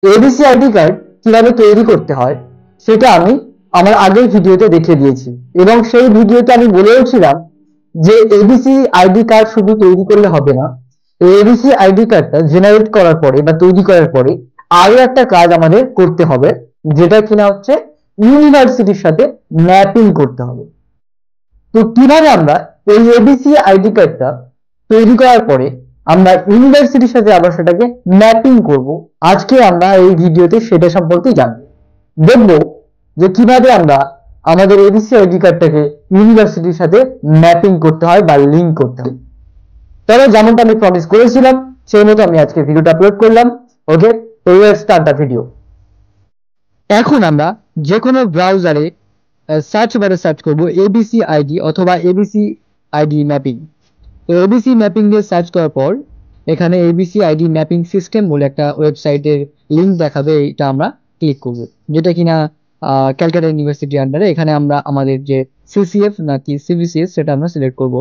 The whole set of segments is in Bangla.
এবিসি আইডি কার্ড কিভাবে তৈরি করতে হয় সেটা আমি আমার আগের ভিডিওতে দেখিয়ে দিয়েছি, এবং সেই ভিডিওতে আমি বলেওছিলাম যে এবিসি আইডি কার্ড শুধু তৈরি করলে হবে না, এবিসি আইডি কার্ডটা জেনারেট করার পরে বা তৈরি করার পরে আরো একটা কাজ আমাদের করতে হবে, যেটা কিনা হচ্ছে ইউনিভার্সিটির সাথে ম্যাপিং করতে হবে। তো কিভাবে আমরা এই এবিসি আইডি কার্ডটা তৈরি করার পরে আমরা ইউনিভার্সিটির সাথে আবার সেটাকে ম্যাপিং করব, আজকে আমরা এই ভিডিওতে সেটা সম্পর্কে জানবো। দেখবো যে কিভাবে আমরা আমাদের এবিসি আইডি কার্ডটাকে ইউনিভার্সিটির সাথে ম্যাপিং করতে হয় বা লিঙ্ক করতে হয়। তবে যেমনটা আমি প্রমিস করেছিলাম সেই মতো আমি আজকে ভিডিওটা আপলোড করলাম। ওকে, তো লেটস স্টার্ট দ্য ভিডিও। এখন আমরা যে কোনো ব্রাউজারে সার্চ বারে সার্চ করব এবিসি আইডি অথবা এবিসি আইডি ম্যাপিং। তো এবিসি ম্যাপিং দিয়ে সার্চ করার পর এখানে এবিসি আইডি ম্যাপিং সিস্টেম বলে একটা ওয়েবসাইটের লিঙ্ক দেখাবে, এটা আমরা ক্লিক করব, যেটা কিনা ক্যালকাটা ইউনিভার্সিটির আন্ডারে। এখানে আমরা আমাদের যে সিসিএফ নাকি সিবিসিএস সেটা আমরা সিলেক্ট করব।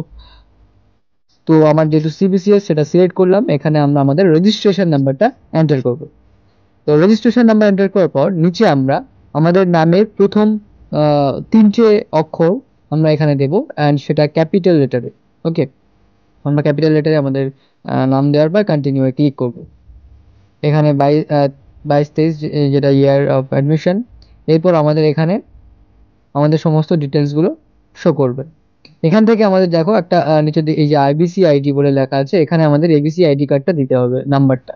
তো আমার যেহেতু সিবিসিএস সেটা সিলেক্ট করলাম, এখানে আমরা আমাদের রেজিস্ট্রেশন নাম্বারটা এন্টার করব। তো রেজিস্ট্রেশন নাম্বার এন্টার করার পর নিচে আমরা আমাদের নামের প্রথম 3টে অক্ষর আমরা এখানে দেব, অ্যান্ড সেটা ক্যাপিটাল লেটারে। ওকে, আমরা ক্যাপিটাল লেটারে আমাদের নাম দেওয়ার পর কন্টিনিউ এ ক্লিক করব। এখানে 22-23 যেটা ইয়ার অফ অ্যাডমিশন। এরপর আমাদের এখানে আমাদের সমস্ত ডিটেলসগুলো শো করবে। এখান থেকে আমাদের দেখো একটা নিচে এই যে আইবিসি আইডি বলে লেখা আছে, এখানে আমাদের এবিসি আইডি কার্ডটা দিতে হবে, নাম্বারটা।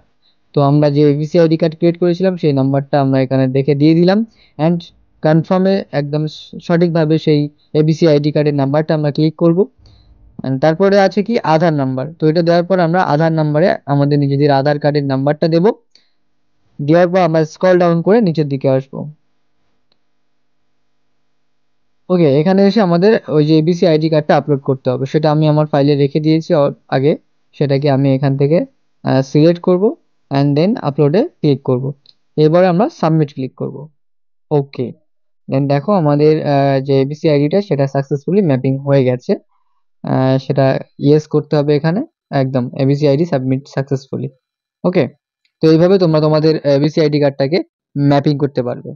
তো আমরা যে এবিসি আইডি কার্ড ক্রিয়েট করেছিলাম সেই নাম্বারটা আমরা এখানে দেখে দিয়ে দিলাম, অ্যান্ড কনফার্মে একদম সঠিকভাবে সেই এবিসি আইডি কার্ডের নাম্বারটা আমরা ক্লিক করব। তারপরে আছে কি আধার নাম্বার। তো এটা দেওয়ার পর আমরা আধার নাম্বারে আমাদের নিজেদের আধার কার্ডের নাম্বারটা দেব। দেওয়ার পর আমরা স্ক্রল ডাউন করে নিচের দিকে আসবো। ওকে, এখানে এসে আমাদের ওই যে এবিসি আইডি কার্ডটা আপলোড করতে হবে, সেটা আমি আমার ফাইলে রেখে দিয়েছি আগে। সেটাকে আমি এখান থেকে সিলেক্ট করব, অ্যান্ড দেন আপলোডে ক্লিক করব। এরপরে আমরা সাবমিট ক্লিক করব। ওকে, দেন দেখো আমাদের যে এবিসি আইডিটা সেটা সাকসেসফুলি ম্যাপিং হয়ে গেছে। সেটা ইয়েস করতে হবে এখানে, একদম এবিসি আইডি সাবমিট সাকসেসফুলি। ওকে, তো এইভাবে তোমরা তোমাদের এবিসি আইডি কার্ডটাকে ম্যাপিং করতে পারবে।